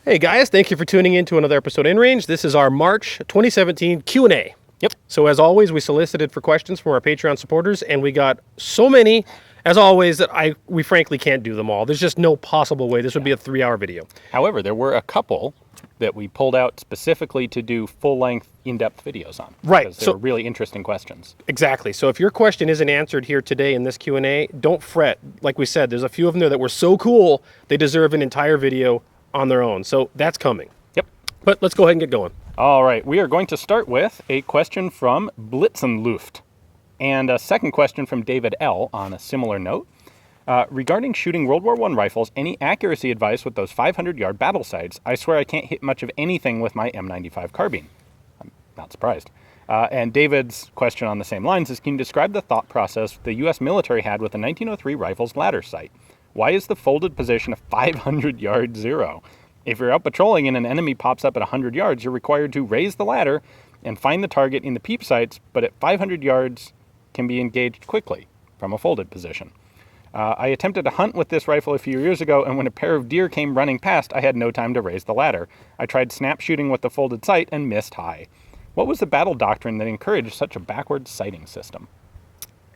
Hey guys, thank you for tuning in to another episode of InRange. This is our March 2017 Q&A. Yep. So as always, we solicited for questions from our Patreon supporters, and we got so many, as always, that we frankly can't do them all. There's just no possible way. This would be a 3-hour video. However, there were a couple that we pulled out specifically to do full-length, in-depth videos on. Right. Because they were really interesting questions. Exactly. So if your question isn't answered here today in this Q&A, don't fret. Like we said, there's a few of them there that were so cool, they deserve an entire video on their own. So that's coming. Yep. But let's go ahead and get going. All right. We are going to start with a question from Blitzenluft and a second question from David L. on a similar note. Regarding shooting World War I rifles, any accuracy advice with those 500-yard battle sights? I swear I can't hit much of anything with my M95 carbine. I'm not surprised. And David's question on the same lines is, can you describe the thought process the U.S. military had with the 1903 rifle's ladder sight? Why is the folded position a 500-yard zero? If you're out patrolling and an enemy pops up at 100 yards, you're required to raise the ladder and find the target in the peep sights, but at 500 yards can be engaged quickly from a folded position. I attempted to hunt with this rifle a few years ago, and when a pair of deer came running past, I had no time to raise the ladder. I tried snap shooting with the folded sight and missed high. What was the battle doctrine that encouraged such a backward sighting system?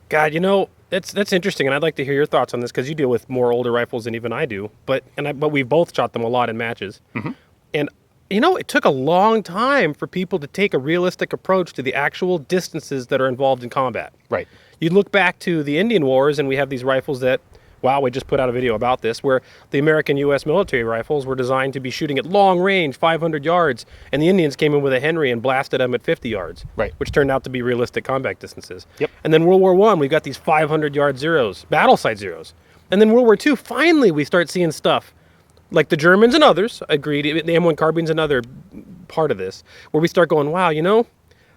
God, you know, that's interesting, and I'd like to hear your thoughts on this because you deal with more older rifles than even I do. But we've both shot them a lot in matches. Mm-hmm. And you know, it took a long time for people to take a realistic approach to the actual distances that are involved in combat. Right. You look back to the Indian Wars, and we have these rifles that, wow, we just put out a video about this, where the American U.S. military rifles were designed to be shooting at long range, 500 yards, and the Indians came in with a Henry and blasted them at 50 yards, right, which turned out to be realistic combat distances. Yep. And then World War I, we've got these 500-yard zeros, battle sight zeros. And then World War II, finally, we start seeing stuff like the Germans and others, agreed, the M1 carbine's another part of this, where we start going, wow, you know,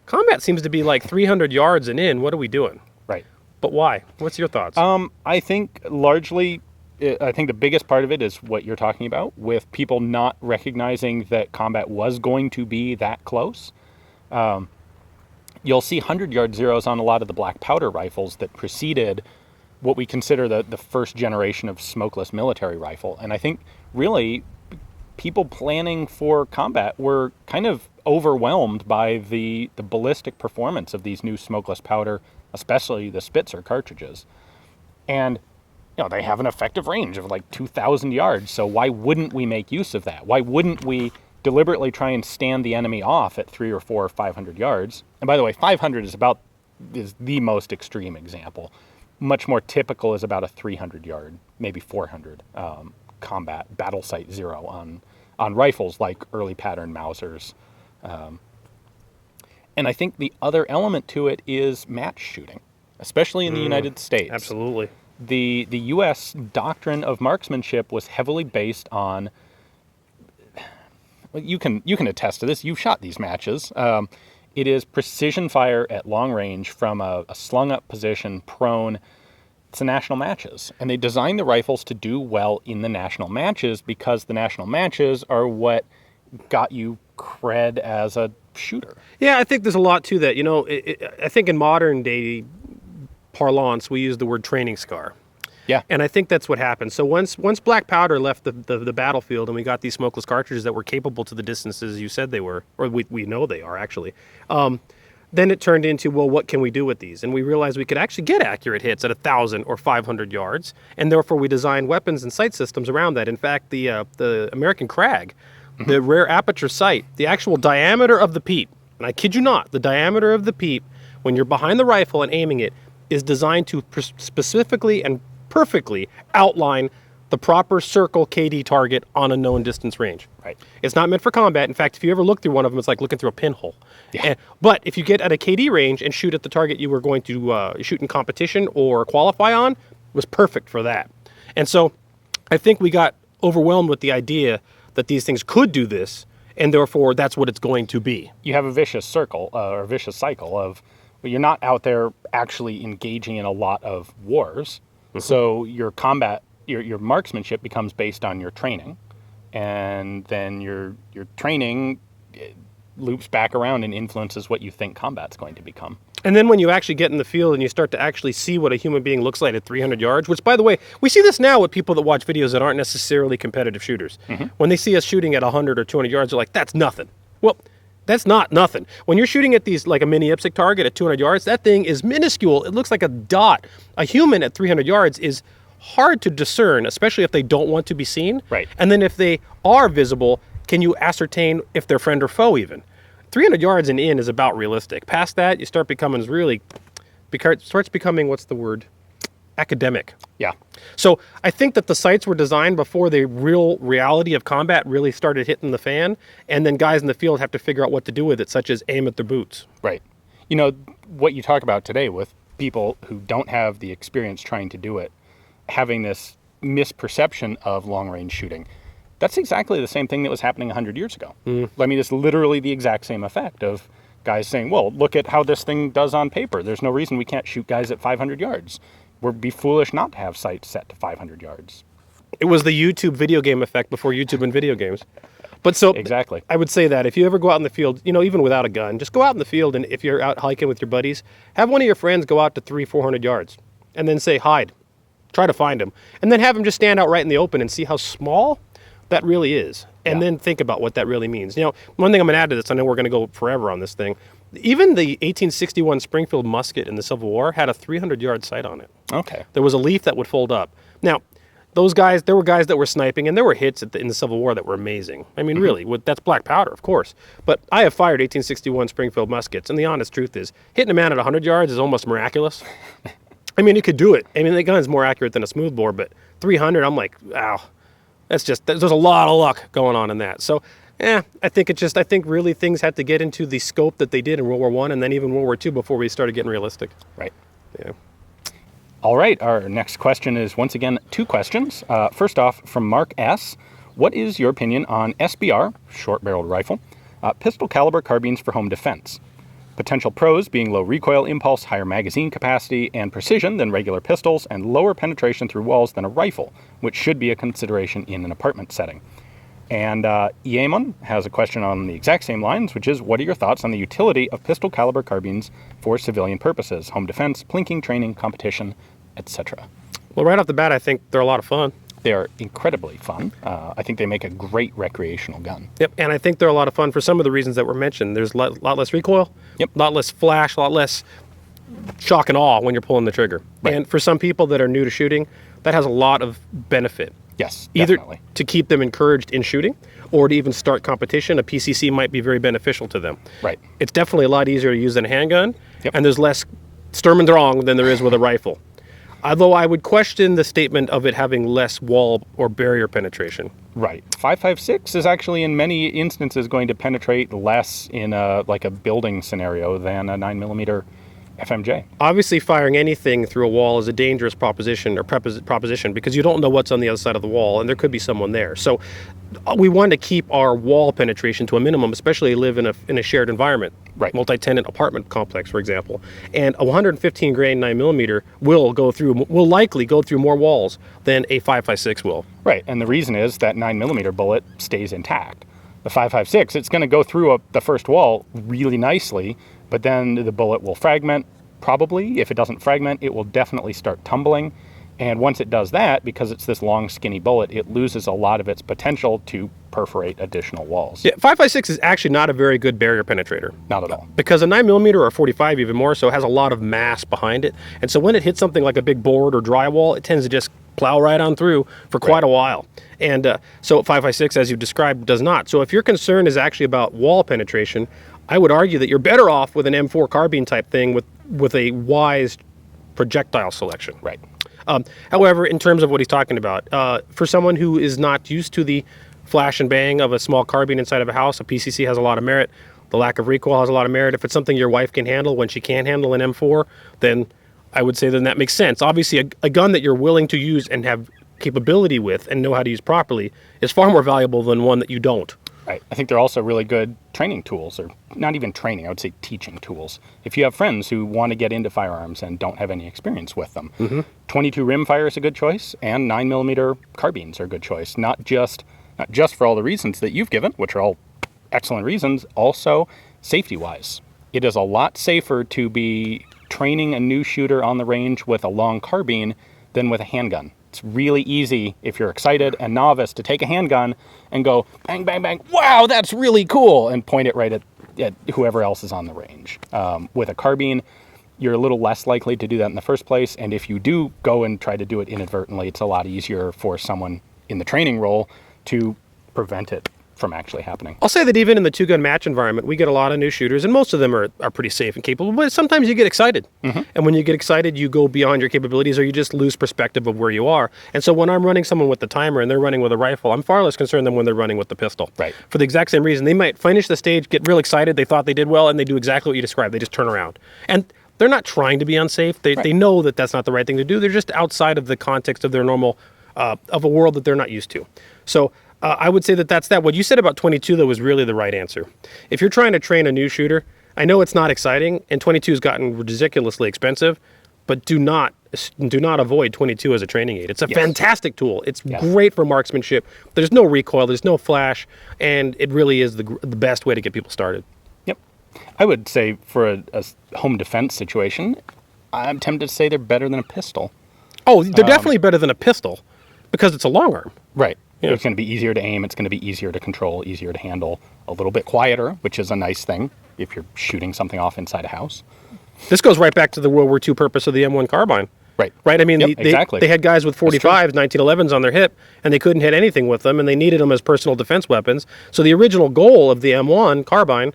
combat seems to be like 300 yards and in, what are we doing? Right. But why? What's your thoughts? I think largely, I think the biggest part of it is what you're talking about, with people not recognizing that combat was going to be that close. You'll see 100-yard zeros on a lot of the black powder rifles that preceded what we consider the first generation of smokeless military rifle. And I think really people planning for combat were kind of overwhelmed by the ballistic performance of these new smokeless powder, especially the Spitzer cartridges. And, you know, they have an effective range of like 2,000 yards. So why wouldn't we make use of that? Why wouldn't we deliberately try and stand the enemy off at 300 or 400 or 500 yards? And by the way, 500 is the most extreme example. Much more typical is about a 300 yard, maybe 400 combat battle sight zero on rifles like early pattern Mausers. And I think the other element to it is match shooting, especially in the United States. Absolutely. The U.S. doctrine of marksmanship was heavily based on, well, you can attest to this, you've shot these matches. It is precision fire at long range from a slung up position, prone. It's the national matches. And they designed the rifles to do well in the national matches because the national matches are what got you cred as a shooter. Yeah, I think there's a lot to that. You know, I think in modern day parlance, we use the word training scar. Yeah. And I think that's what happened. So once black powder left the battlefield and we got these smokeless cartridges that were capable to the distances you said they were, or we know they are actually, then it turned into, well, what can we do with these? And we realized we could actually get accurate hits at 1,000 or 500 yards, and therefore we designed weapons and sight systems around that. In fact, the American Krag, the rare aperture sight, the actual diameter of the peep, and I kid you not, the diameter of the peep, when you're behind the rifle and aiming it, is designed to specifically and perfectly outline the proper circle KD target on a known distance range. Right. It's not meant for combat. In fact, if you ever look through one of them, it's like looking through a pinhole. Yeah. But if you get at a KD range and shoot at the target you were going to shoot in competition or qualify on, it was perfect for that. And so I think we got overwhelmed with the idea that these things could do this, and therefore that's what it's going to be. You have a vicious circle, or a vicious cycle of, well, you're not out there actually engaging in a lot of wars. Mm-hmm. So your combat, your marksmanship becomes based on your training, and then your training loops back around and influences what you think combat's going to become. And then when you actually get in the field and you start to actually see what a human being looks like at 300 yards, which, by the way, we see this now with people that watch videos that aren't necessarily competitive shooters. When they see us shooting at 100 or 200 yards, they're like, that's nothing. Well, that's not nothing. When you're shooting at these, like a mini IPSC target at 200 yards, that thing is minuscule. It looks like a dot. A human at 300 yards is hard to discern, especially if they don't want to be seen. Right. And then if they are visible, can you ascertain if they're friend or foe even? 300 yards and in is about realistic. Past that, you start becoming starts becoming, what's the word? Academic. Yeah. So I think that the sights were designed before the real reality of combat really started hitting the fan, and then guys in the field have to figure out what to do with it, such as aim at their boots. Right. You know, what you talk about today with people who don't have the experience trying to do it, having this misperception of long-range shooting, that's exactly the same thing that was happening 100 years ago. I mean, it's literally the exact same effect of guys saying, well, look at how this thing does on paper. There's no reason we can't shoot guys at 500 yards. We'd be foolish not to have sights set to 500 yards. It was the YouTube video game effect before YouTube and video games. But so Exactly. I would say that if you ever go out in the field, you know, even without a gun, just go out in the field, and if you're out hiking with your buddies, have one of your friends go out to 300-400 yards and then say, hide. Try to find him. And then have him just stand out right in the open and see how small that really is. And then think about what that really means. You know, one thing I'm going to add to this, I know we're going to go forever on this thing. Even the 1861 Springfield musket in the Civil War had a 300-yard sight on it. Okay. There was a leaf that would fold up. Now, those guys, there were guys that were sniping, and there were hits in the Civil War that were amazing. I mean, really, that's black powder, of course. But I have fired 1861 Springfield muskets, and the honest truth is, hitting a man at 100 yards is almost miraculous. I mean, you could do it. I mean, the gun's more accurate than a smoothbore, but 300, I'm like, wow. There's a lot of luck going on in that. So, I think really things had to get into the scope that they did in World War I and then even World War II before we started getting realistic. Right. Yeah. All right. Our next question is once again 2 questions. First off, from Mark S. What is your opinion on SBR, short-barreled rifle, pistol caliber carbines for home defense? Potential pros being low recoil impulse, higher magazine capacity and precision than regular pistols, and lower penetration through walls than a rifle, which should be a consideration in an apartment setting. And Yeamon has a question on the exact same lines, which is, what are your thoughts on the utility of pistol caliber carbines for civilian purposes, home defense, plinking, training, competition, etc.? Well, right off the bat, I think they're a lot of fun. They are incredibly fun. I think they make a great recreational gun. Yep, and I think they're a lot of fun for some of the reasons that were mentioned. There's a lot less recoil, Yep. a lot less flash, a lot less shock and awe when you're pulling the trigger. Right. And for some people that are new to shooting, that has a lot of benefit. Yes, Either definitely. to keep them encouraged in shooting or to even start competition. A PCC might be very beneficial to them. Right. It's definitely a lot easier to use than a handgun, Yep. and there's less Sturm und Drang than there is with a rifle. Although I would question the statement of it having less wall or barrier penetration. Right. 5.56 is actually in many instances going to penetrate less in a building scenario than a 9mm FMJ. Obviously, firing anything through a wall is a dangerous proposition because you don't know what's on the other side of the wall, and there could be someone there. So we want to keep our wall penetration to a minimum, especially live in a shared environment. Right. Multi-tenant apartment complex, for example. And a 115 grain 9mm will likely go through more walls than a 5.56 will. Right. And the reason is that 9mm bullet stays intact. The 5.56, it's going to go through the first wall really nicely, but then the bullet will fragment. Probably, if it doesn't fragment, it will definitely start tumbling. And once it does that, because it's this long, skinny bullet, it loses a lot of its potential to perforate additional walls. Yeah, 5.56 is actually not a very good barrier penetrator. Not at all. Because a 9mm or a 45 even more so has a lot of mass behind it. And so when it hits something like a big board or drywall, it tends to just plow right on through for quite a while. And so 5.56, as you described, does not. So if your concern is actually about wall penetration, I would argue that you're better off with an M4 carbine type thing with a wise projectile selection. Right. However, in terms of what he's talking about, for someone who is not used to the flash and bang of a small carbine inside of a house, a PCC has a lot of merit. The lack of recoil has a lot of merit. If it's something your wife can handle when she can't handle an M4, then I would say then that makes sense. Obviously, a gun that you're willing to use and have capability with and know how to use properly is far more valuable than one that you don't. Right. I think they're also really good training tools, or not even training, I would say teaching tools. If you have friends who want to get into firearms and don't have any experience with them, 22 rimfire is a good choice, and 9mm carbines are a good choice. Not just for all the reasons that you've given, which are all excellent reasons, also safety-wise. it is a lot safer to be training a new shooter on the range with a long carbine than with a handgun. It's really easy if you're excited and novice to take a handgun and go bang, bang, bang. Wow, that's really cool. And point it right at whoever else is on the range. With a carbine, you're a little less likely to do that in the first place. And if you do go and try to do it inadvertently, it's a lot easier for someone in the training role to prevent it from actually happening. I'll say that even in the two-gun match environment, we get a lot of new shooters, and most of them are pretty safe and capable, but sometimes you get excited. And when you get excited, you go beyond your capabilities, or you just lose perspective of where you are. And so when I'm running someone with the timer and they're running with a rifle, I'm far less concerned than when they're running with the pistol. Right. For the exact same reason. They might finish the stage, get real excited, they thought they did well, and they do exactly what you described. They just turn around. And they're not trying to be unsafe. They know that that's not the right thing to do. They're just outside of the context of their normal, of a world that they're not used to. So I would say that that's that. What you said about 22, though, was really the right answer. If you're trying to train a new shooter, I know it's not exciting, and 22 has gotten ridiculously expensive, but do not avoid 22 as a training aid. It's a fantastic tool. It's great for marksmanship. There's no recoil, there's no flash, and it really is the best way to get people started. Yep. I would say for a home defense situation, I'm tempted to say they're better than a pistol. Oh, they're definitely better than a pistol because it's a long arm. Right. It's going to be easier to aim. It's going to be easier to control, easier to handle, a little bit quieter, which is a nice thing if you're shooting something off inside a house. This goes right back to the World War II purpose of the M1 carbine. Right. Right? I mean, exactly. They had guys with 45s, 1911s on their hip, and they couldn't hit anything with them, and they needed them as personal defense weapons. So the original goal of the M1 carbine,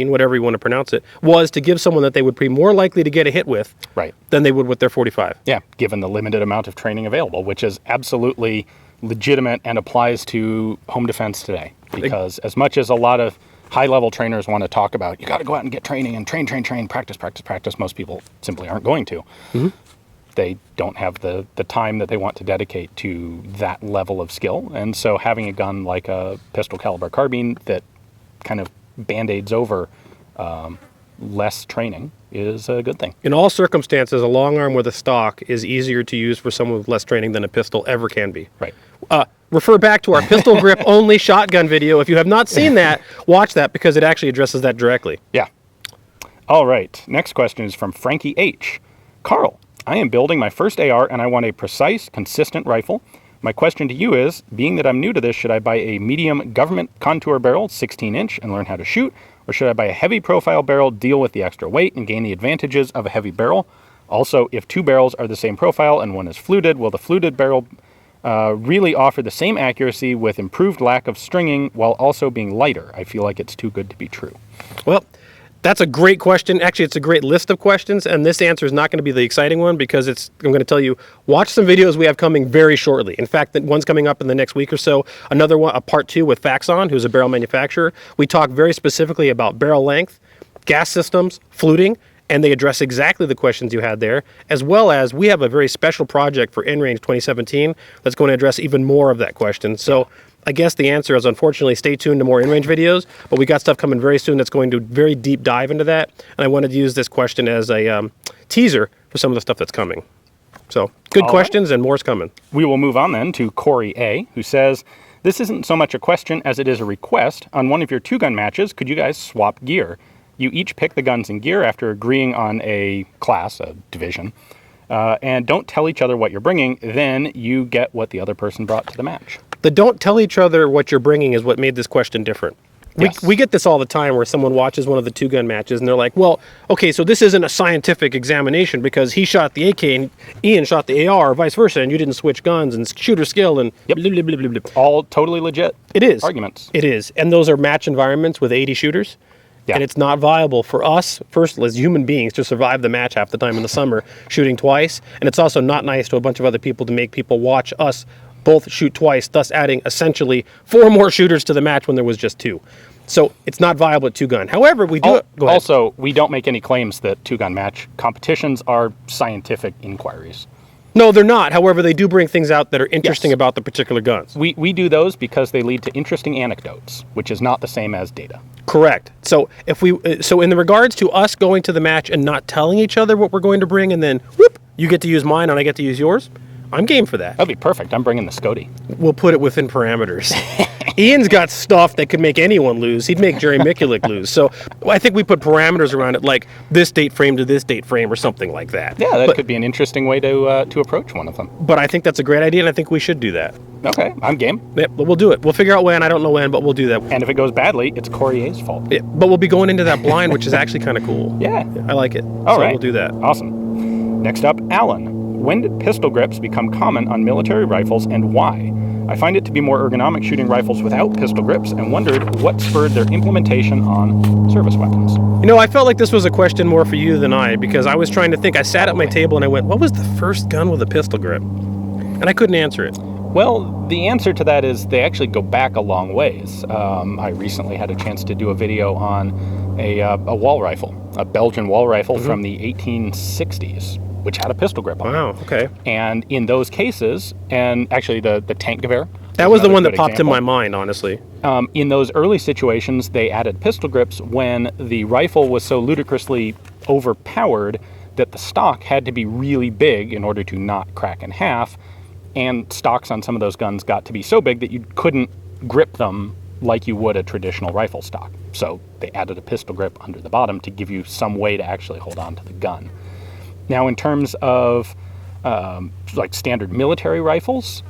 whatever you want to pronounce it, was to give someone that they would be more likely to get a hit with than they would with their 45. Yeah, given the limited amount of training available, which is absolutely legitimate and applies to home defense today. Because as much as a lot of high-level trainers want to talk about, you got to go out and get training and train, practice, most people simply aren't going to. They don't have the time that they want to dedicate to that level of skill. And so having a gun like a pistol caliber carbine that kind of band-aids over less training is a good thing. In all circumstances, a long arm with a stock is easier to use for someone with less training than a pistol ever can be. Right. Refer back to our pistol grip only shotgun video. If you have not seen that, watch that because it actually addresses that directly. Yeah. All right. Next question is from Frankie H. Carl, I am building my first AR and I want a precise, consistent rifle. My question to you is, being that I'm new to this, should I buy a medium government contour barrel, 16-inch, and learn how to shoot? Or should I buy a heavy profile barrel, deal with the extra weight, and gain the advantages of a heavy barrel? Also, if two barrels are the same profile and one is fluted, will the fluted barrel really offer the same accuracy with improved lack of stringing while also being lighter? I feel like it's too good to be true. Well, that's a great question. Actually, it's a great list of questions, and this answer is not going to be the exciting one because I'm going to tell you, watch some videos we have coming very shortly. In fact, one's coming up in the next week or so. Another one, a part 2 with Faxon, who's a barrel manufacturer. We talk very specifically about barrel length, gas systems, fluting, and they address exactly the questions you had there, as well as we have a very special project for InRange 2017 that's going to address even more of that question. So I guess the answer is, unfortunately, stay tuned to more InRange videos, but we got stuff coming very soon that's going to very deep dive into that, and I wanted to use this question as a teaser for some of the stuff that's coming. So, good questions, and more's coming. We will move on then to Corey A., who says, this isn't so much a question as it is a request. On one of your two-gun matches, could you guys swap gear? You each pick the guns and gear after agreeing on a class, a division, and don't tell each other what you're bringing, then you get what the other person brought to the match. The don't tell each other what you're bringing is what made this question different. We get this all the time where someone watches one of the two-gun matches and they're like, well, okay, so this isn't a scientific examination because he shot the AK and Ian shot the AR or vice versa and you didn't switch guns and shooter skill and blah, blah, blah, blah, blah. All totally legit arguments. It is. And those are match environments with 80 shooters. Yeah. And it's not viable for us, first, as human beings, to survive the match half the time in the summer shooting twice. And it's also not nice to a bunch of other people to make people watch us both shoot twice, thus adding essentially 4 more shooters to the match when there was just 2. So it's not viable at two-gun. However, we do... Go ahead. Also, we don't make any claims that two-gun match competitions are scientific inquiries. No, they're not. However, they do bring things out that are interesting about the particular guns. We do those because they lead to interesting anecdotes, which is not the same as data. Correct. So in the regards to us going to the match and not telling each other what we're going to bring, and then whoop, you get to use mine and I get to use yours, I'm game for that. That'd be perfect. I'm bringing the Scody. We'll put it within parameters. Ian's got stuff that could make anyone lose. He'd make Jerry Mikulik lose. So I think we put parameters around it, like this date frame to this date frame or something like that. Yeah, that could be an interesting way to approach one of them. But I think that's a great idea, and I think we should do that. Okay, I'm game. Yep, we'll do it. We'll figure out when. I don't know when, but we'll do that. And if it goes badly, it's Corrier's fault. Yeah, but we'll be going into that blind, which is actually kind of cool. Yeah. I like it. All right. We'll do that. Awesome. Next up, Alan. When did pistol grips become common on military rifles and why? I find it to be more ergonomic shooting rifles without pistol grips and wondered what spurred their implementation on service weapons. You know, I felt like this was a question more for you than I, because I was trying to think. I sat at my table and I went, what was the first gun with a pistol grip? And I couldn't answer it. Well, the answer to that is they actually go back a long ways. I recently had a chance to do a video on a wall rifle, a Belgian wall rifle from the 1860s, which had a pistol grip on it. Wow, okay. And in those cases, and actually the tank Gewehr. That was the one that popped in my mind, honestly. In those early situations, they added pistol grips when the rifle was so ludicrously overpowered that the stock had to be really big in order to not crack in half. And stocks on some of those guns got to be so big that you couldn't grip them like you would a traditional rifle stock. So they added a pistol grip under the bottom to give you some way to actually hold on to the gun. Now, in terms of like standard military rifles,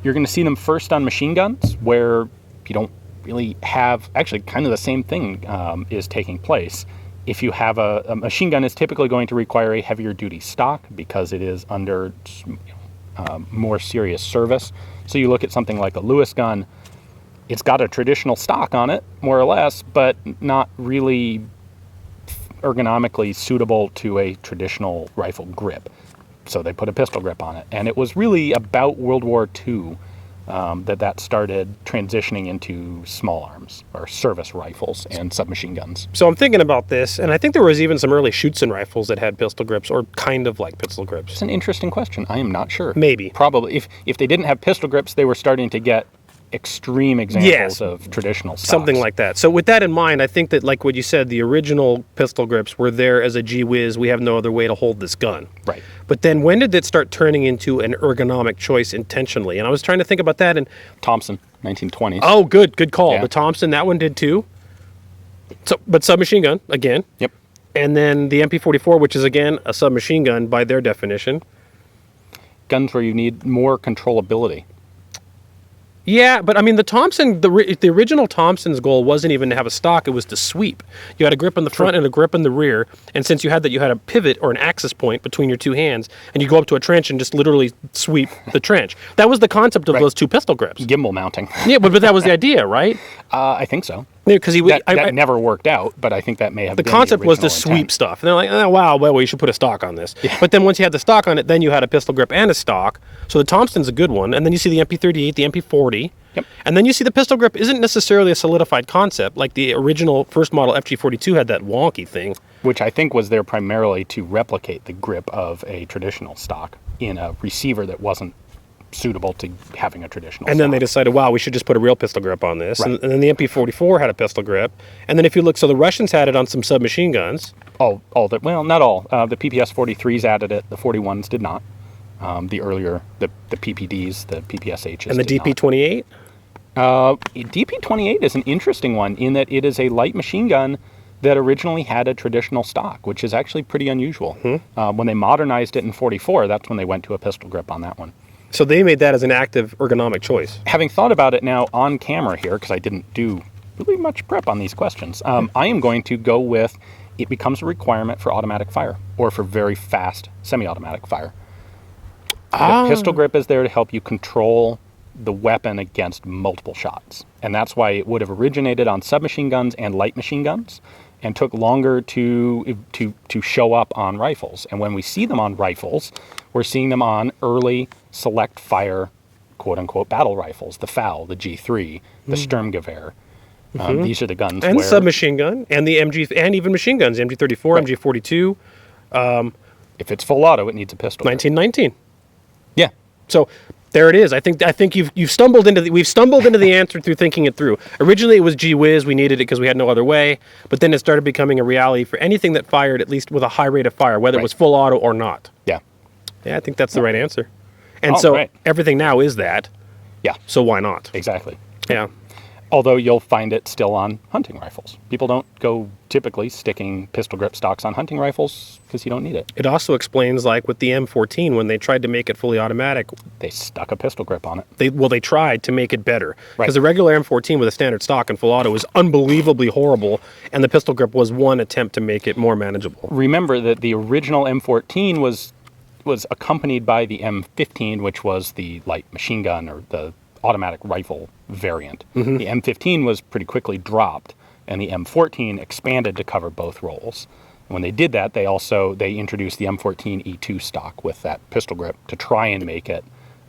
you're going to see them first on machine guns, where you don't really have, actually kind of the same thing is taking place. If you have a machine gun, is typically going to require a heavier duty stock because it is under more serious service. So you look at something like a Lewis gun, it's got a traditional stock on it, more or less, but not really ergonomically suitable to a traditional rifle grip. So they put a pistol grip on it. And it was really about World War II that started transitioning into small arms or service rifles and submachine guns. So I'm thinking about this, and I think there was even some early Schutzen rifles that had pistol grips, or kind of like pistol grips. It's an interesting question. I am not sure. Maybe. Probably. If they didn't have pistol grips, they were starting to get extreme examples of traditional stocks. Something like that. So with that in mind, I think that, like what you said, the original pistol grips were there as a gee whiz, we have no other way to hold this gun. Right. But then when did it start turning into an ergonomic choice intentionally? And I was trying to think about that. And Thompson, 1920s. Oh, good call. Yeah. The Thompson, that one did too. So, but submachine gun, again. Yep. And then the MP44, which is, again, a submachine gun by their definition. Guns where you need more controllability. Yeah, but I mean, the Thompson, the original Thompson's goal wasn't even to have a stock, it was to sweep. You had a grip in the front and a grip in the rear, and since you had that, you had a pivot or an axis point between your two hands, and you go up to a trench and just literally sweep the trench. That was the concept of those two pistol grips. Gimbal mounting. Yeah, but that was the idea, right? I think so. Yeah, because that never worked out, but I think that may have been the concept was to original sweep intent. stuff. And they're like, oh, wow, well, you should put a stock on this. Yeah. But then once you had the stock on it, then you had a pistol grip and a stock. So the Thompson's a good one. And then you see the MP38, the MP40. Yep. And then you see the pistol grip isn't necessarily a solidified concept. Like the original first model FG42 had that wonky thing. Which I think was there primarily to replicate the grip of a traditional stock in a receiver that wasn't suitable to having a traditional And stock. then they decided, wow, we should just put a real pistol grip on this. Right. And then the MP44 had a pistol grip. And then if you look, so the Russians had it on some submachine guns. Well, not all. The PPS 43s added it. The 41s did not. The earlier, the PPDs, the PPSHs And the did not. DP28? DP28 is an interesting one in that it is a light machine gun that originally had a traditional stock, which is actually pretty unusual. When they modernized it in 44, that's when they went to a pistol grip on that one. So they made that as an active ergonomic choice. Having thought about it now on camera here, because I didn't do really much prep on these questions, I am going to go with it becomes a requirement for automatic fire or for very fast semi-automatic fire. The pistol grip is there to help you control the weapon against multiple shots. And that's why it would have originated on submachine guns and light machine guns and took longer to show up on rifles. And when we see them on rifles, we're seeing them on early select fire, quote-unquote, battle rifles, the FAL, the G3, the Sturmgewehr. These are the guns and where... submachine gun, and the MG, and even machine guns, MG34, Right. MG42. If it's full auto, it needs a pistol. 1919. Yeah. So there it is. I think we've stumbled into the answer through thinking it through. Originally, it was gee whiz. We needed it because we had no other way. But then it started becoming a reality for anything that fired at least with a high rate of fire, whether it was full auto or not. Yeah. Yeah, I think that's the right answer. And so right. everything now is that. Yeah. So why not? Exactly. Yeah. Although you'll find it still on hunting rifles. People don't go typically sticking pistol grip stocks on hunting rifles because you don't need it. It also explains, like with the M14, when they tried to make it fully automatic, They stuck a pistol grip on it. they tried to make it better. Right. Because the regular M14 with a standard stock and full auto was unbelievably horrible, and the pistol grip was one attempt to make it more manageable. Remember that the original M14 was accompanied by the M15, which was the light machine gun or the automatic rifle variant. Mm-hmm. The M15 was pretty quickly dropped, and the M14 expanded to cover both roles. When they did that, they introduced the M14 E2 stock with that pistol grip to try and make it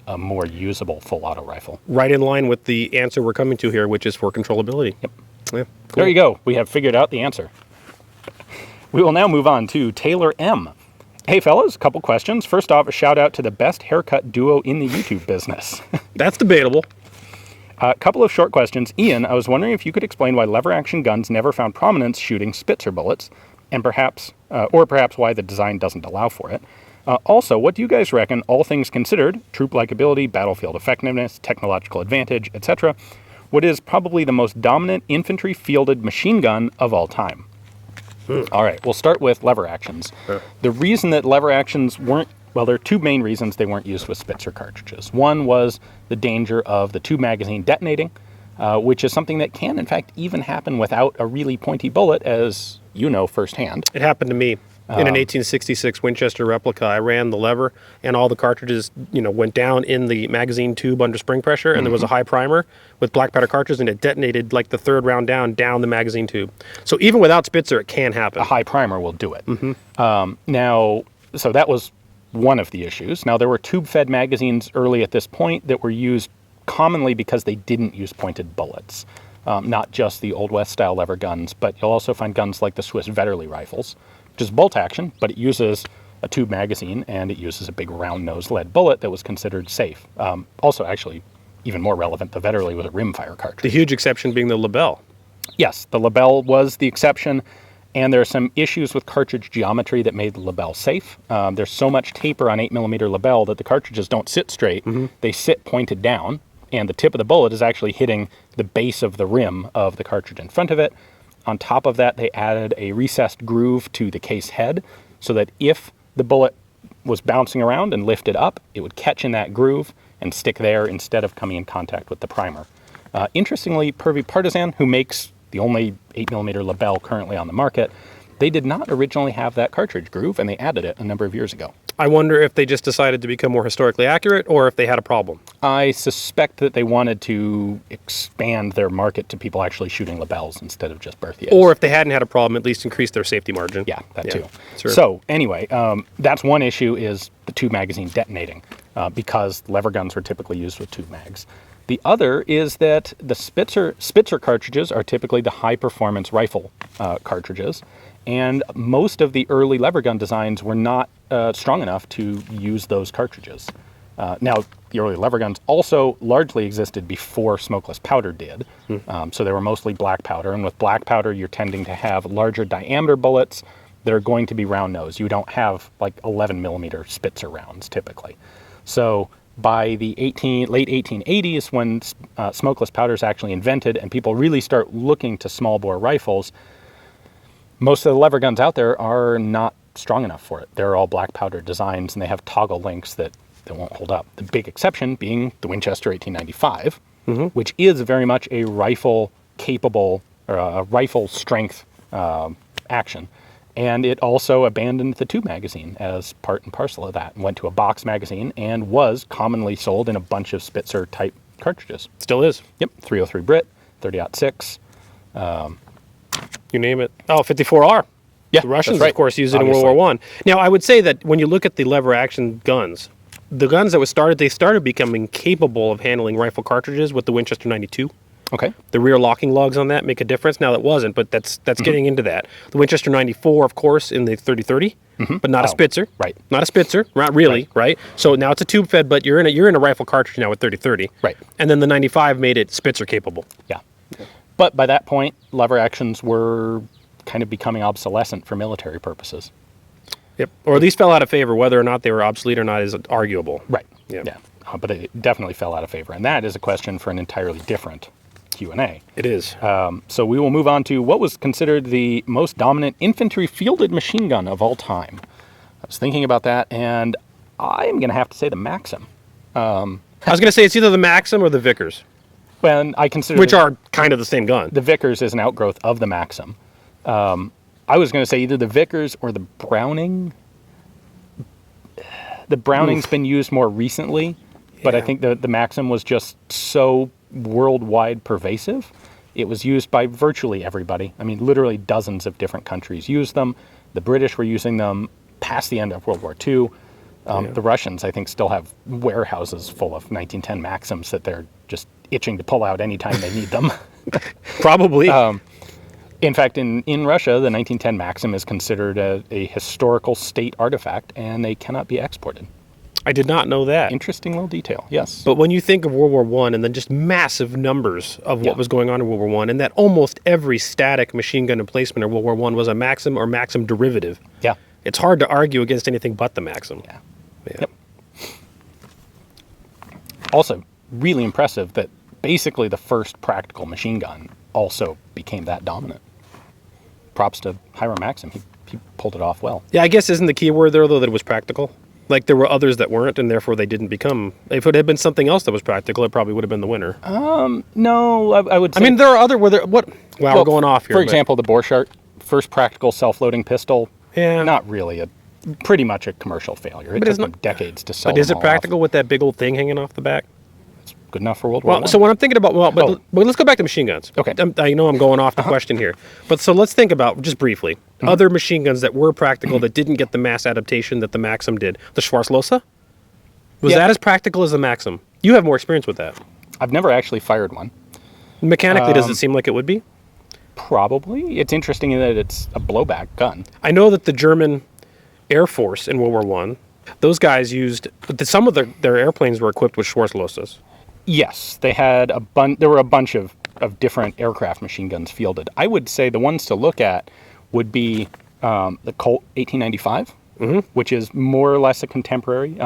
a more usable full auto rifle. Right in line with the answer we're coming to here, which is for controllability. Yep. Yeah, cool. There you go. We have figured out the answer. We will now move on to Taylor M. Hey fellas, a couple questions. First off, a shout out to the best haircut duo in the YouTube business. That's debatable. A couple of short questions. Ian, I was wondering if you could explain why lever action guns never found prominence shooting Spitzer bullets, and perhaps why the design doesn't allow for it. Also, what do you guys reckon, all things considered, troop likability, battlefield effectiveness, technological advantage, etc., what is probably the most dominant infantry fielded machine gun of all time? All right, we'll start with lever actions. Sure. The reason that lever actions weren't, well, there are two main reasons they weren't used with Spitzer cartridges. One was the danger of the tube magazine detonating, which is something that can, in fact, even happen without a really pointy bullet, as you know firsthand. It happened to me. In an 1866 Winchester replica, I ran the lever, and all the cartridges, went down in the magazine tube under spring pressure, and there was a high primer with black powder cartridges, and it detonated like the third round down the magazine tube. So even without Spitzer, it can happen. A high primer will do it. So that was one of the issues. Now, there were tube-fed magazines early at this point that were used commonly because they didn't use pointed bullets. Not just the Old West-style lever guns, but you'll also find guns like the Swiss Vetterli rifles, which is bolt action, but it uses a tube magazine, and it uses a big round-nosed lead bullet that was considered safe. Also, actually, even more relevant, the Vetterli was a rimfire cartridge. The huge exception being the Lebel. Yes, the Lebel was the exception, and there are some issues with cartridge geometry that made the Lebel safe. There's so much taper on 8mm Lebel that the cartridges don't sit straight. They sit pointed down, and the tip of the bullet is actually hitting the base of the rim of the cartridge in front of it. On top of that, they added a recessed groove to the case head so that if the bullet was bouncing around and lifted up, it would catch in that groove and stick there instead of coming in contact with the primer. Interestingly, Purvey Partisan, who makes the only 8mm Lebel currently on the market, they did not originally have that cartridge groove, and they added it a number of years ago. I wonder if they just decided to become more historically accurate, or if they had a problem. I suspect that they wanted to expand their market to people actually shooting Lebels instead of just Berthier's. Or if they hadn't had a problem, at least increase their safety margin. Yeah, that too. Sure. So anyway, that's one issue, is the tube magazine detonating, because lever guns were typically used with tube mags. The other is that the Spitzer cartridges are typically the high-performance rifle cartridges, and most of the early lever gun designs were not strong enough to use those cartridges. Now, the early lever guns also largely existed before smokeless powder did, so they were mostly black powder, and with black powder you're tending to have larger diameter bullets that are going to be round nose. You don't have like 11mm Spitzer rounds typically. So by the late 1880s, when smokeless powder is actually invented and people really start looking to small bore rifles, most of the lever guns out there are not strong enough for it. They're all black powder designs, and they have toggle links that won't hold up. The big exception being the Winchester 1895, which is very much a rifle capable, or a rifle strength action. And it also abandoned the tube magazine as part and parcel of that, and went to a box magazine and was commonly sold in a bunch of Spitzer type cartridges. Still is. Yep, 303 Brit, 30-06. You name it. Oh, 54R. Yeah, the Russians, that's right. of course, used it Obviously. in World War I. Now, I would say that when you look at the lever action guns, the guns that they started becoming capable of handling rifle cartridges with the Winchester 92. Okay. The rear locking lugs on that make a difference. Now, that wasn't, but that's getting into that. The Winchester 94, of course, in the 30-30, but not a Spitzer. Right. Not a Spitzer, not really, right? So now it's a tube fed, but you're in a rifle cartridge now with 30-30. Right. And then the 95 made it Spitzer capable. Yeah. But by that point, lever actions were kind of becoming obsolescent for military purposes. Yep. Or at least fell out of favor. Whether or not they were obsolete or not is arguable. Right. Yeah. But it definitely fell out of favor. And that is a question for an entirely different Q&A. It is. So we will move on to what was considered the most dominant infantry fielded machine gun of all time. I was thinking about that, and I'm going to have to say the Maxim. I was going to say it's either the Maxim or the Vickers, When I consider which are kind of the same gun. the Vickers is an outgrowth of the Maxim. I was going to say either the Vickers or the Browning. The Browning's been used more recently, but I think the Maxim was just so worldwide pervasive. It was used by virtually everybody. I mean, literally dozens of different countries used them. The British were using them past the end of World War II. The Russians, I think, still have warehouses full of 1910 Maxims that they're just itching to pull out anytime they need them. Probably. In fact, in Russia, the 1910 Maxim is considered a historical state artifact, and they cannot be exported. I did not know that. Interesting little detail, yes. But when you think of World War I and then just massive numbers of what was going on in World War I, and that almost every static machine gun emplacement in World War I was a Maxim or Maxim derivative, Yeah. it's hard to argue against anything but the Maxim. Yeah. Yeah. Yep. Also, really impressive that basically the first practical machine gun also became that dominant. Props to Hiram Maxim. He pulled it off well. Yeah, I guess isn't the key word there, though, that it was practical? Like, there were others that weren't, and therefore they didn't become... If it had been something else that was practical, it probably would have been the winner. No, I would say... I mean, there are other... What? Wow, we're going off here. For example, the Borchardt, first practical self-loading pistol, Yeah. not really pretty much a commercial failure. It took them decades to sell But is them it all practical with that big old thing hanging off the back? off. Good enough for World War I. Well, so when I'm thinking about... But let's go back to machine guns. Okay. I know I'm going off the question here. But so let's think about, just briefly, other machine guns that were practical that didn't get the mass adaptation that the Maxim did. The Schwarzlose? Was Yeah. that as practical as the Maxim? You have more experience with that. I've never actually fired one. Mechanically, does it seem like it would be? Probably. It's interesting in that it's a blowback gun. I know that the German Air Force in World War I, those guys used... Some of their airplanes were equipped with Schwarzloses. Yes, they had there were a bunch of different aircraft machine guns fielded. I would say the ones to look at would be the Colt 1895, which is more or less a contemporary.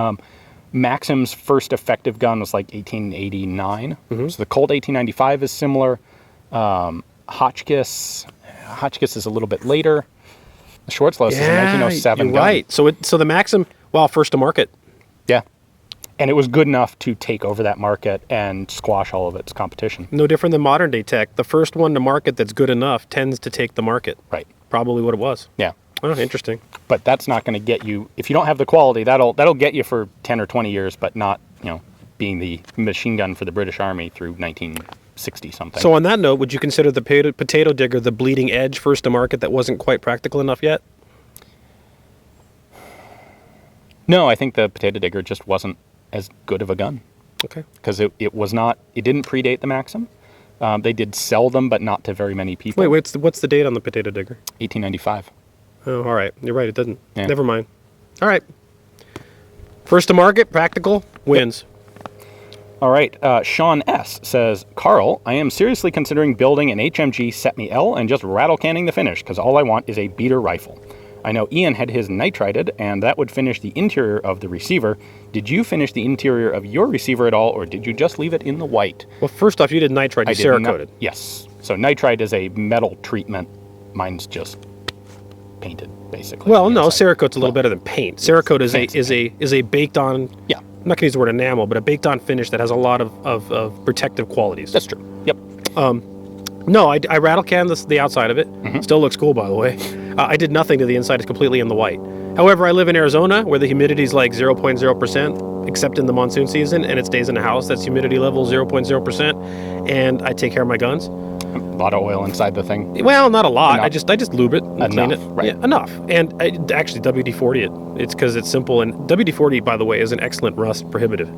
Maxim's first effective gun was like 1889. So the Colt 1895 is similar. Hotchkiss is a little bit later. The Schwarzlose is a 1907 you're gun. right. So the Maxim, first to market. Yeah. And it was good enough to take over that market and squash all of its competition. No different than modern day tech. The first one to market that's good enough tends to take the market. Right. Probably what it was. Yeah. Oh, interesting. But that's not going to get you, if you don't have the quality, that'll get you for 10 or 20 years, but not, being the machine gun for the British Army through 1960 something. So on that note, would you consider the potato digger the bleeding edge first to market that wasn't quite practical enough yet? No, I think the potato digger just wasn't as good of a gun. Okay. Because it didn't predate the Maxim. They did sell them, but not to very many people. Wait, what's the date on the potato digger? 1895. Oh, all right. You're right. It doesn't. Yeah. Never mind. All right. First to market, practical, wins. All right. Shaun S. says, Carl, I am seriously considering building an HMG cetme-l and just rattle canning the finish because all I want is a beater rifle. I know Ian had his nitrided, and that would finish the interior of the receiver. Did you finish the interior of your receiver at all, or did you just leave it in the white? Well, first off, you did nitride. You Cerakoted. Yes. So nitride is a metal treatment. Mine's just painted, basically. Well, no, Cerakote's a little better than paint. Cerakote is a baked on. Yeah. I'm not going to use the word enamel, but a baked on finish that has a lot of protective qualities. That's true. Yep. No, I rattle canned the outside of it. Still looks cool, by the way. I did nothing to the inside. It's completely in the white. However, I live in Arizona where the humidity is like 0.0%, except in the monsoon season, and it stays in a house that's humidity level 0.0%, and I take care of my guns. A lot of oil inside the thing. Well, not a lot. Enough. I just lube it and clean it. Right. Yeah, enough. And I actually WD-40 it. It's because it's simple. And WD-40, by the way, is an excellent rust prohibitive.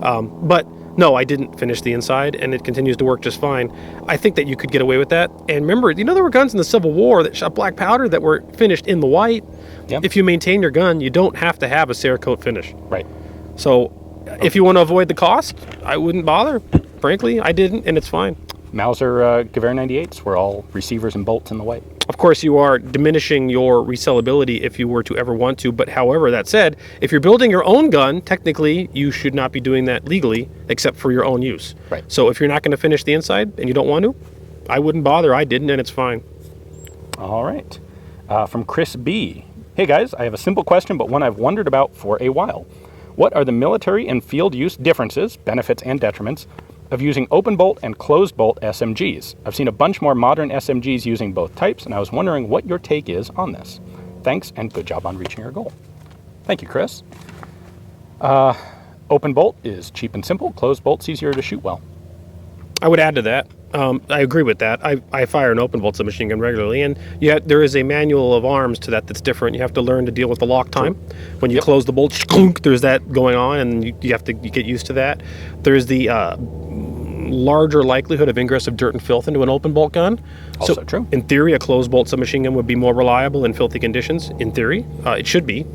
But no, I didn't finish the inside, and it continues to work just fine. I think that you could get away with that. And remember, there were guns in the Civil War that shot black powder that were finished in the white. Yep. If you maintain your gun, you don't have to have a Cerakote finish. Right. So if you want to avoid the cost, I wouldn't bother. Frankly, I didn't, and it's fine. Mauser Gewehr 98s were all receivers and bolts in the white. Of course, you are diminishing your resellability if you were to ever want to, but however, that said, if you're building your own gun, technically, you should not be doing that legally, except for your own use. Right. So if you're not going to finish the inside and you don't want to, I wouldn't bother. I didn't, and it's fine. All right. From Chris B. Hey guys, I have a simple question, but one I've wondered about for a while. What are the military and field use differences, benefits and detriments, of using open bolt and closed bolt SMGs? I've seen a bunch more modern SMGs using both types, and I was wondering what your take is on this. Thanks, and good job on reaching your goal. Thank you, Chris. Open bolt is cheap and simple. Closed bolt's easier to shoot well. I would add to that. I agree with that. I fire an open bolt submachine gun regularly, and yet there is a manual of arms to that that's different. You have to learn to deal with the lock time. When you close the bolt, there's that going on, and you have to get used to that. There's the larger likelihood of ingress of dirt and filth into an open bolt gun. Also true. In theory, a closed bolt submachine gun would be more reliable in filthy conditions. In theory, it should be.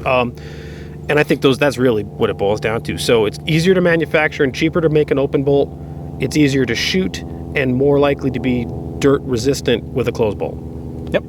And I think that's really what it boils down to. So it's easier to manufacture and cheaper to make an open bolt. It's easier to shoot and more likely to be dirt resistant with a closed bolt. Yep.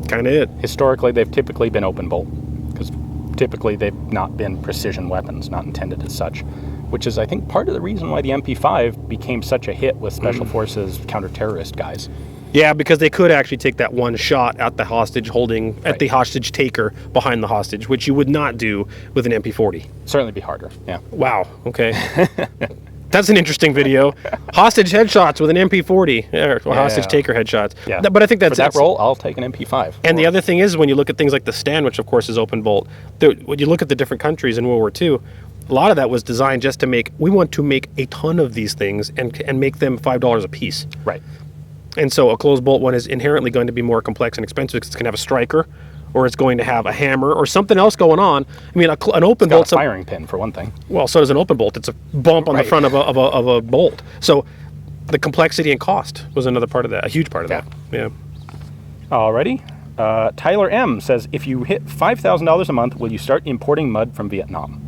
Kind of it. Historically, they've typically been open bolt because typically they've not been precision weapons, not intended as such, which is, I think, part of the reason why the MP5 became such a hit with Special Forces counter-terrorist guys. Yeah, because they could actually take that one shot at the hostage holding, at the hostage taker behind the hostage, which you would not do with an MP40. Certainly be harder, yeah. Wow, okay. That's an interesting video. Hostage headshots with an MP40, or hostage taker headshots. Yeah. But I think that's... For that role, I'll take an MP5. And the other thing is, when you look at things like the Stand, which of course is open bolt, when you look at the different countries in World War II, a lot of that was designed just to make, we want to make a ton of these things and make them $5 a piece. Right. And so a closed bolt one is inherently going to be more complex and expensive because it's going to have a striker, or it's going to have a hammer, or something else going on. I mean, an open bolt... It's got a firing pin, for one thing. Well, so does an open bolt. It's a bump on the front of a bolt. So the complexity and cost was another part of that, a huge part of that. Yeah. Alrighty. Tyler M. says, if you hit $5,000 a month, will you start importing mud from Vietnam?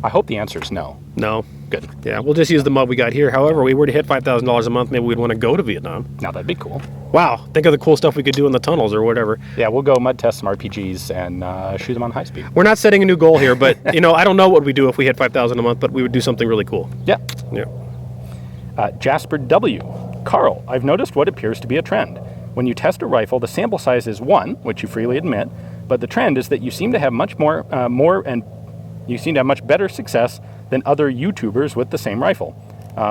I hope the answer is no. No. Good. Yeah, we'll just use the mud we got here. However, we were to hit $5,000 a month, maybe we'd want to go to Vietnam. Now, that'd be cool. Wow, think of the cool stuff we could do in the tunnels or whatever. Yeah, we'll go mud test some RPGs and shoot them on high speed. We're not setting a new goal here, but, I don't know what we do if we hit $5,000 a month, but we would do something really cool. Yeah. Yeah. Jasper W. Carl, I've noticed what appears to be a trend. When you test a rifle, the sample size is 1, which you freely admit, but the trend is that you seem to have much you seem to have much better success than other YouTubers with the same rifle.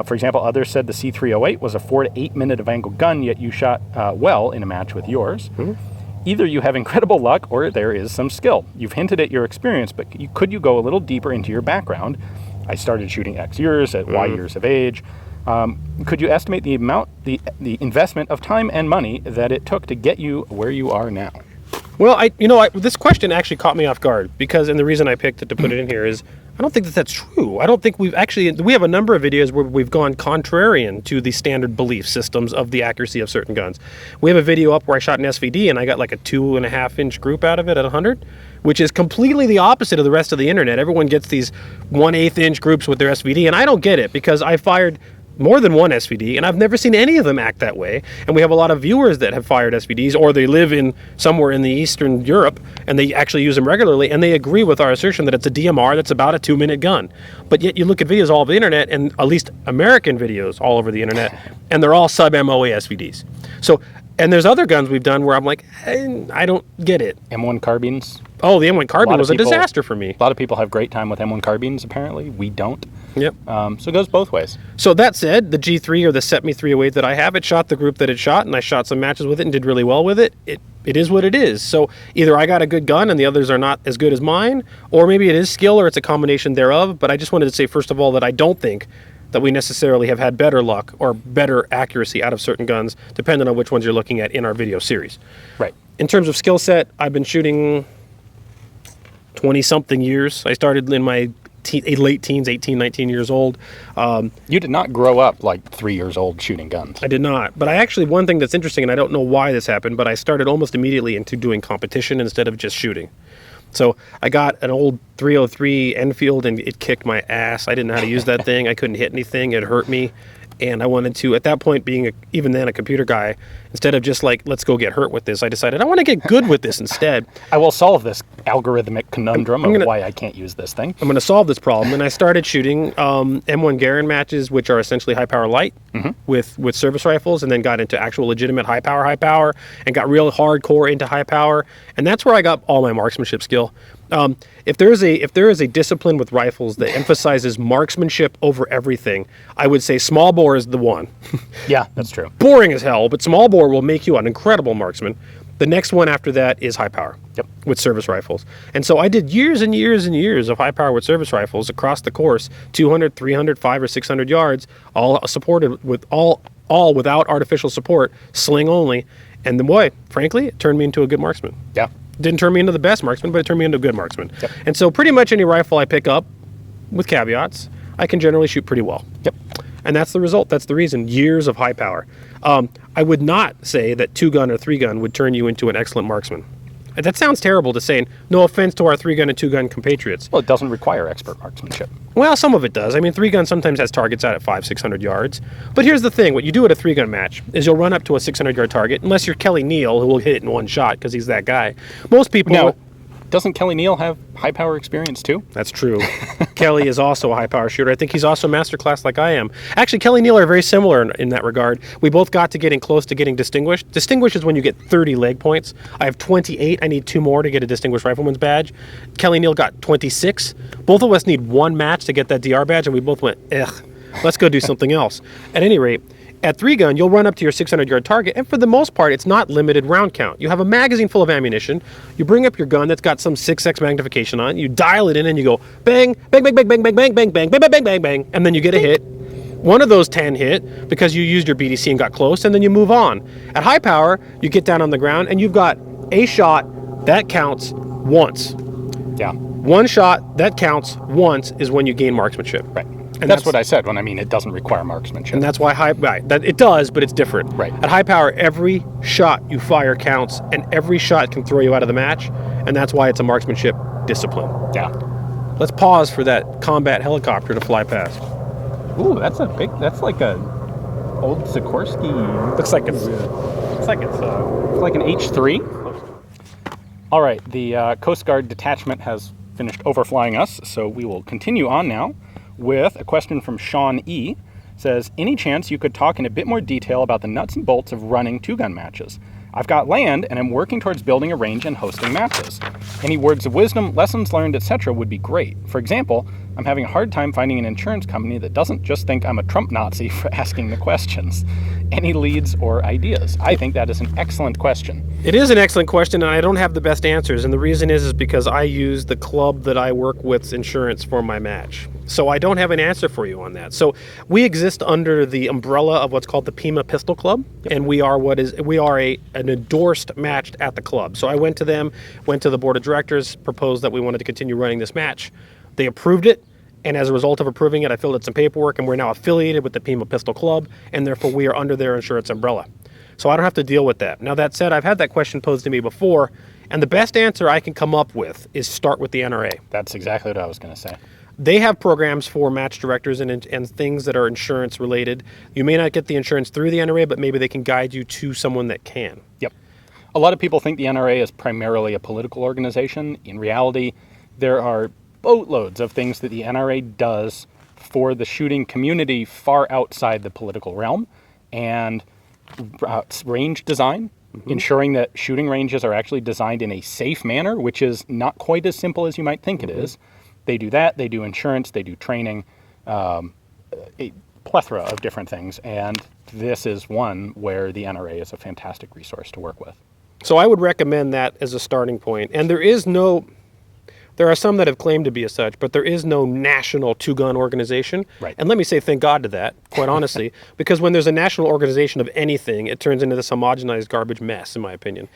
For example, others said the C308 was a 4 to 8 minute of angle gun, yet you shot well in a match with yours. Mm-hmm. Either you have incredible luck or there is some skill. You've hinted at your experience, but could you go a little deeper into your background? I started shooting X years at Y years of age. Could you estimate the amount, the investment of time and money that it took to get you where you are now? Well, this question actually caught me off guard because, and the reason I picked it to put it in here is, I don't think that's true. I don't think we have a number of videos where we've gone contrarian to the standard belief systems of the accuracy of certain guns. We have a video up where I shot an SVD and I got like a 2.5 inch group out of it at 100, which is completely the opposite of the rest of the internet. Everyone gets these 1/8 inch groups with their SVD, and I don't get it because I fired more than one SVD, and I've never seen any of them act that way. And we have a lot of viewers that have fired SVDs, or they live in somewhere in the Eastern Europe, and they actually use them regularly, and they agree with our assertion that it's a DMR that's about a 2-minute gun. But yet you look at videos all over the internet, and at least American videos all over the internet, and they're all sub-MOA SVDs. So, and there's other guns we've done where I'm like, I don't get it. M1 carbines. Oh, the M1 carbine was a disaster for me. A lot of people have great time with M1 carbines, apparently. We don't. Yep. So it goes both ways. So that said, the G3 or the cetme-308 that I have, it shot the group that it shot, and I shot some matches with it and did really well with it. It is what it is. So either I got a good gun and the others are not as good as mine, or maybe it is skill or it's a combination thereof. But I just wanted to say, first of all, that I don't think that we necessarily have had better luck or better accuracy out of certain guns, depending on which ones you're looking at in our video series. Right. In terms of skill set, I've been shooting 20-something years. I started in my late teens, 18, 19 years old. You did not grow up like 3 years old shooting guns. I did not. But I actually, one thing that's interesting, and I don't know why this happened, but I started almost immediately into doing competition instead of just shooting. So I got an old 303 Enfield, and it kicked my ass. I didn't know how to use that thing. I couldn't hit anything. It hurt me. And I wanted to, at that point, being even then a computer guy, instead of just like, let's go get hurt with this, I decided I want to get good with this instead. I will solve this algorithmic conundrum of why I can't use this thing. I'm going to solve this problem. And I started shooting M1 Garand matches, which are essentially high power light with service rifles, and then got into actual legitimate high power, and got real hardcore into high power. And that's where I got all my marksmanship skill. If there is a discipline with rifles that emphasizes marksmanship over everything, I would say small bore is the one. Yeah, that's true. Boring as hell, but small bore will make you an incredible marksman. The next one after that is high power with service rifles. And so I did years and years and years of high power with service rifles across the course, 200, 300, 500 or 600 yards, all supported with all without artificial support, sling only. And then, boy, frankly, it turned me into a good marksman. Yeah. Didn't turn me into the best marksman, but it turned me into a good marksman. Yep. And so pretty much any rifle I pick up, with caveats, I can generally shoot pretty well. Yep. And that's the result. That's the reason. Years of high power. I would not say that 2-gun or 3-gun would turn you into an excellent marksman. That sounds terrible to say. No offense to our 3-gun and 2-gun compatriots. Well, it doesn't require expert marksmanship. Well, some of it does. I mean, 3-gun sometimes has targets out at 500-600 yards. But here's the thing. What you do at a 3-gun match is you'll run up to a 600-yard target, unless you're Kelly Neal, who will hit it in one shot because he's that guy. Most people... Now, doesn't Kelly Neal have high power experience too? That's true. Kelly is also a high power shooter. I think he's also master class like I am. Actually, Kelly and Neal are very similar in that regard. We both got to getting close to getting distinguished. Distinguished is when you get 30 leg points. I have 28. I need 2 more to get a distinguished rifleman's badge. Kelly Neal got 26. Both of us need 1 match to get that DR badge, and we both went, ugh, let's go do something else. At any rate, at 3-gun, you'll run up to your 600-yard target, and for the most part, it's not limited round count. You have a magazine full of ammunition. You bring up your gun that's got some 6x magnification on it. You dial it in, and you go bang, bang, bang, bang, bang, bang, bang, bang, bang, bang, bang, bang, bang, bang, and then you get a hit. One of those 10 hit because you used your BDC and got close, and then you move on. At high power, you get down on the ground, and you've got a shot that counts once. Yeah. 1 shot that counts once is when you gain marksmanship. Right. And that's what I said when I mean it doesn't require marksmanship. And that's why that it does, but it's different. Right. At high power, every shot you fire counts, and every shot can throw you out of the match, and that's why it's a marksmanship discipline. Yeah. Let's pause for that combat helicopter to fly past. Ooh, that's like a old Sikorsky. Looks like it's like an H3. All right, the Coast Guard detachment has finished overflying us, so we will continue on now with a question from Shaun E. Says, any chance you could talk in a bit more detail about the nuts and bolts of running 2-gun matches? I've got land and I'm working towards building a range and hosting matches. Any words of wisdom, lessons learned, etc. would be great. For example, I'm having a hard time finding an insurance company that doesn't just think I'm a Trump Nazi for asking the questions. Any leads or ideas? I think that is an excellent question. It is an excellent question, and I don't have the best answers. And the reason is because I use the club that I work with's insurance for my match. So I don't have an answer for you on that. So we exist under the umbrella of what's called the Pima Pistol Club, and we are an endorsed match at the club. So I went to them, went to the board of directors, proposed that we wanted to continue running this match. They approved it, and as a result of approving it, I filled out some paperwork, and we're now affiliated with the Pima Pistol Club, and therefore we are under their insurance umbrella. So I don't have to deal with that. Now, that said, I've had that question posed to me before, and the best answer I can come up with is start with the NRA. That's exactly what I was going to say. They have programs for match directors and things that are insurance related. You may not get the insurance through the NRA, but maybe they can guide you to someone that can. Yep. A lot of people think the NRA is primarily a political organization. In reality, there are boatloads of things that the NRA does for the shooting community far outside the political realm. And range design, ensuring that shooting ranges are actually designed in a safe manner, which is not quite as simple as you might think it is. They do that, they do insurance, they do training, a plethora of different things. And this is one where the NRA is a fantastic resource to work with. So I would recommend that as a starting point. And there are some that have claimed to be as such, but there is no national 2-gun organization. Right. And let me say thank God to that, quite honestly, because when there's a national organization of anything, it turns into this homogenized garbage mess, in my opinion.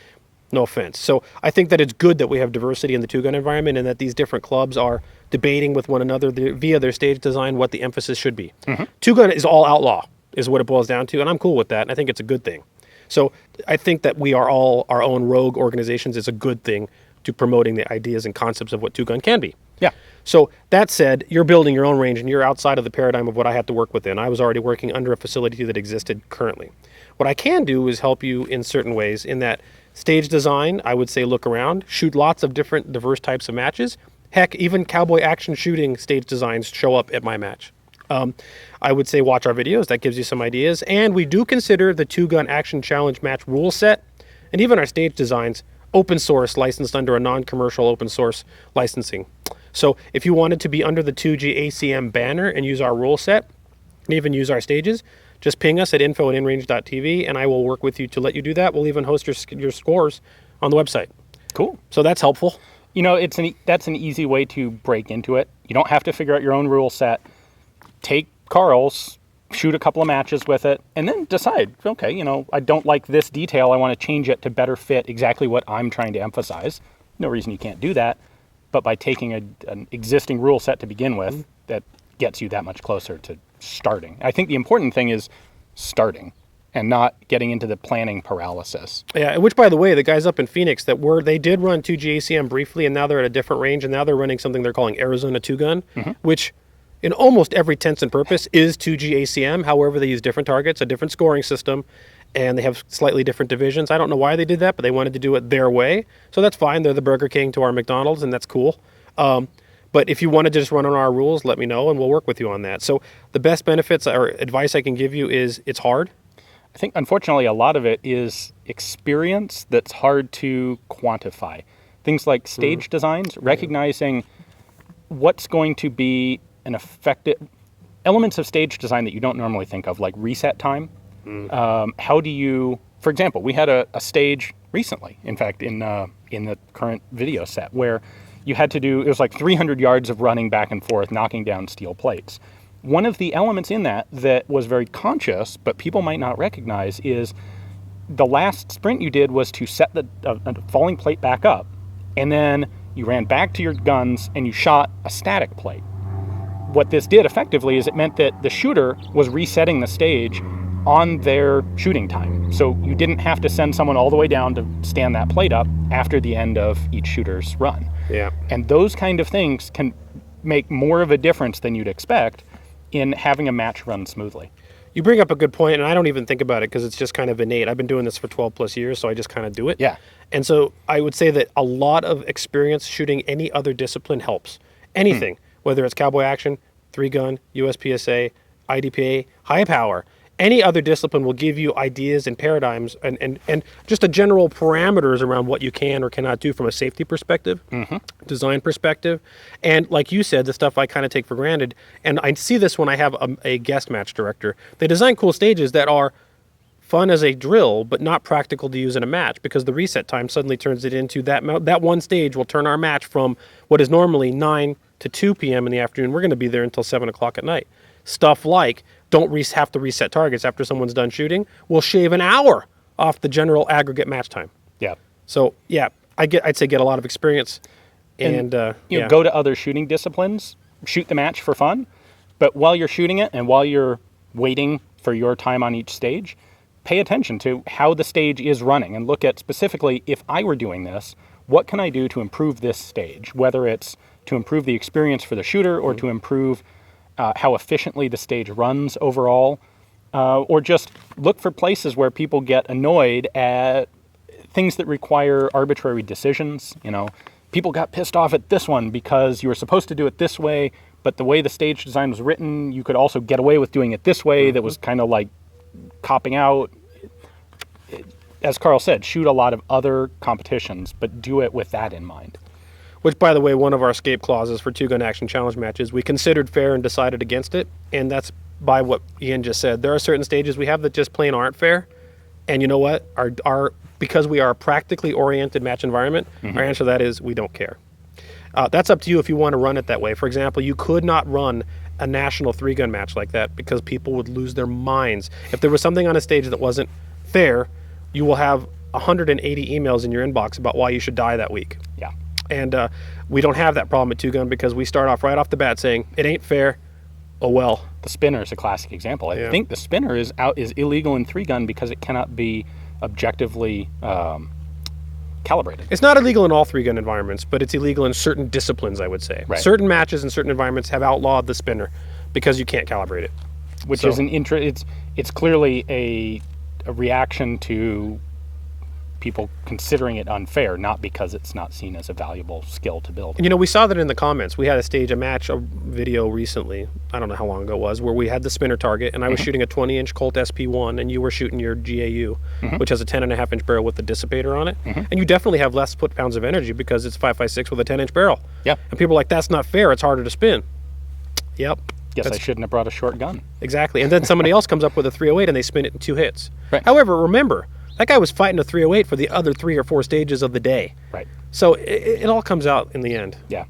No offense. So I think that it's good that we have diversity in the 2-gun environment and that these different clubs are debating with one another via their stage design what the emphasis should be. 2-gun is all outlaw, is what it boils down to, and I'm cool with that, and I think it's a good thing. So I think that we are all our own rogue organizations is a good thing. to promoting the ideas and concepts of what two-gun can be. Yeah. So that said, you're building your own range and you're outside of the paradigm of what I had to work within. I was already working under a facility that existed currently. What I can do is help you in certain ways in that stage design. I would say look around, shoot lots of different diverse types of matches. Heck, even cowboy action shooting stage designs show up at my match. I would say watch our videos. That gives you some ideas. And we do consider the two-gun action challenge match rule set and even our stage designs open source, licensed under a non-commercial open source licensing. So if you wanted to be under the 2G ACM banner and use our rule set and even use our stages, just ping us at info@inrange.tv and I will work with you to let you do that. We'll even host your scores on the website. Cool. So that's helpful. You know, that's an easy way to break into it. You don't have to figure out your own rule set. Take Carl's, shoot a couple of matches with it, and then decide, okay, you know, I don't like this detail. I want to change it to better fit exactly what I'm trying to emphasize. No reason you can't do that. But by taking an existing rule set to begin with, that gets you that much closer to starting. I think the important thing is starting and not getting into the planning paralysis. Yeah, which, by the way, the guys up in Phoenix they did run 2G ACM briefly, and now they're at a different range, and now they're running something they're calling Arizona two-gun, which in almost every tense and purpose is 2G ACM. However, they use different targets, a different scoring system, and they have slightly different divisions. I don't know why they did that, but they wanted to do it their way. So that's fine. They're the Burger King to our McDonald's, and that's cool. But if you wanted to just run on our rules, let me know, and we'll work with you on that. So the best benefits or advice I can give you is it's hard. I think, unfortunately, a lot of it is experience that's hard to quantify. Things like stage designs, recognizing what's going to be an effective elements of stage design that you don't normally think of, like reset time. How do you, for example, we had a stage recently, in fact, in the current video set, where you had to do, it was like 300 yards of running back and forth, knocking down steel plates. One of the elements in that was very conscious, but people might not recognize, is the last sprint you did was to set the falling plate back up, and then you ran back to your guns and you shot a static plate. What this did effectively is it meant that the shooter was resetting the stage on their shooting time. So you didn't have to send someone all the way down to stand that plate up after the end of each shooter's run. Yeah. And those kind of things can make more of a difference than you'd expect in having a match run smoothly. You bring up a good point, and I don't even think about it because it's just kind of innate. I've been doing this for 12 plus years, so I just kind of do it. Yeah. And so I would say that a lot of experience shooting any other discipline helps. Anything, whether it's cowboy action, three-gun, USPSA, IDPA, high power, any other discipline will give you ideas and paradigms and just a general parameters around what you can or cannot do from a safety perspective, design perspective. And like you said, the stuff I kind of take for granted, and I see this when I have a guest match director. They design cool stages that are fun as a drill, but not practical to use in a match because the reset time suddenly turns it into that one stage will turn our match from what is normally 9 to 2 p.m. in the afternoon. We're going to be there until 7 o'clock at night. Stuff like don't have to reset targets after someone's done shooting. We'll shave an hour off the general aggregate match time. Yeah. So yeah, I'd say get a lot of experience and go to other shooting disciplines, shoot the match for fun, but while you're shooting it and while you're waiting for your time on each stage, pay attention to how the stage is running and look at specifically, if I were doing this, what can I do to improve this stage? Whether it's to improve the experience for the shooter or to improve how efficiently the stage runs overall, or just look for places where people get annoyed at things that require arbitrary decisions. You know, people got pissed off at this one because you were supposed to do it this way, but the way the stage design was written, you could also get away with doing it this way. That was kind of like copping out. As Carl said, shoot a lot of other competitions, but do it with that in mind. Which, by the way, one of our escape clauses for two-gun action challenge matches, we considered fair and decided against it, and that's by what Ian just said. There are certain stages we have that just plain aren't fair, and you know what? Because we are a practically oriented match environment, our answer to that is we don't care. That's up to you if you want to run it that way. For example, you could not run a national three-gun match like that because people would lose their minds. If there was something on a stage that wasn't fair, you will have 180 emails in your inbox about why you should die that week. Yeah. And we don't have that problem at two-gun because we start off right off the bat saying, it ain't fair, oh well. The spinner is a classic example. I think the spinner is illegal in three-gun because it cannot be objectively calibrated. It's not illegal in all 3-gun environments, but it's illegal in certain disciplines, I would say. Right. Certain matches and certain environments have outlawed the spinner because you can't calibrate it. Which is it's clearly a reaction to people considering it unfair, not because it's not seen as a valuable skill to build. And, you know, we saw that in the comments. We had a match, a video recently, I don't know how long ago it was, where we had the spinner target, and I was shooting a 20-inch Colt SP1, and you were shooting your GAU, which has a 10.5-inch barrel with the dissipator on it. And you definitely have less foot-pounds of energy because it's 5.56 with a 10-inch barrel. Yeah. And people are like, that's not fair. It's harder to spin. Yep. Guess I shouldn't have brought a short gun. Exactly. And then somebody else comes up with a 308 and they spin it in 2 hits. Right. However, remember, that guy was fighting a 308 for the other 3 or 4 stages of the day. Right. So it all comes out in the end. Yeah.